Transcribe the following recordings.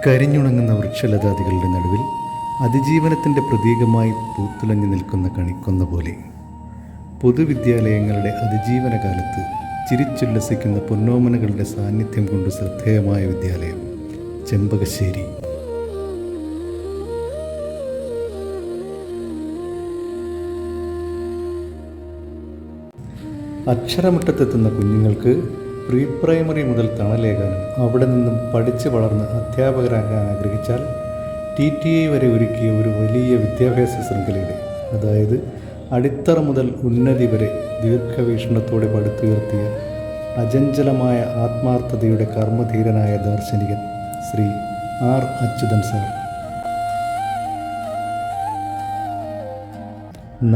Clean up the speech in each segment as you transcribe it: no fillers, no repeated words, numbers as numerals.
കരിഞ്ഞുണങ്ങുന്ന വൃക്ഷലതാദികളുടെ നടുവിൽ അതിജീവനത്തിൻ്റെ പ്രതീകമായി പൂത്തുലഞ്ഞു നിൽക്കുന്ന കണിക്കൊന്ന പോലെ പൊതുവിദ്യാലയങ്ങളുടെ അതിജീവന കാലത്ത് ചിരിച്ചുല്ലസിക്കുന്ന പൊന്നോമനകളുടെ സാന്നിധ്യം കൊണ്ട് ശ്രദ്ധേയമായ വിദ്യാലയം ചെമ്പകശ്ശേരി. അക്ഷരമുറ്റത്തെത്തുന്ന കുഞ്ഞുങ്ങൾക്ക് പ്രീ പ്രൈമറി മുതൽ തണലേകാനും അവിടെ നിന്നും പഠിച്ചു വളർന്ന് അധ്യാപകരാകാൻ ആഗ്രഹിച്ചാൽ TTI വരെ ഒരുക്കിയ ഒരു വലിയ വിദ്യാഭ്യാസ ശൃംഖലയുടെ, അതായത് അടിത്തറ മുതൽ ഉന്നതി വരെ ദീർഘവീക്ഷണത്തോടെ പടുത്തുയർത്തിയ അചഞ്ചലമായ ആത്മാർത്ഥതയുടെ കർമ്മധീരനായ ദാർശനികൻ ശ്രീ R. അച്യുതൻ സാർ.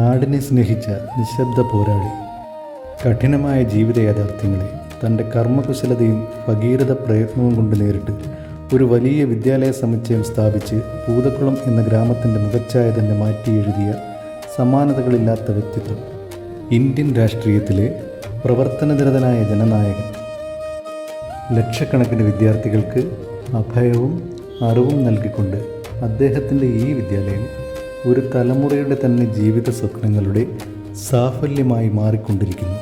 നാടിനെ സ്നേഹിച്ച നിശബ്ദ പോരാളി. കഠിനമായ ജീവിത യാഥാർത്ഥ്യങ്ങളെ തൻ്റെ കർമ്മകുശലതയും ഭഗീരഥ പ്രയത്നവും കൊണ്ട് നേരിട്ട് ഒരു വലിയ വിദ്യാലയ സമുച്ചയം സ്ഥാപിച്ച് പൂതക്കുളം എന്ന ഗ്രാമത്തിൻ്റെ മുഖച്ഛായ തന്നെ മാറ്റി എഴുതിയ സമാനതകളില്ലാത്ത വ്യക്തിത്വം. ഇന്ത്യൻ രാഷ്ട്രീയത്തിലെ പ്രവർത്തനനിരതനായ ജനനായകൻ. ലക്ഷക്കണക്കിന് വിദ്യാർത്ഥികൾക്ക് അഭയവും അറിവും നൽകിക്കൊണ്ട് അദ്ദേഹത്തിൻ്റെ ഈ വിദ്യാലയം ഒരു തലമുറയുടെ തന്നെ ജീവിത സ്വപ്നങ്ങളുടെ സാഫല്യമായി മാറിക്കൊണ്ടിരിക്കുന്നു.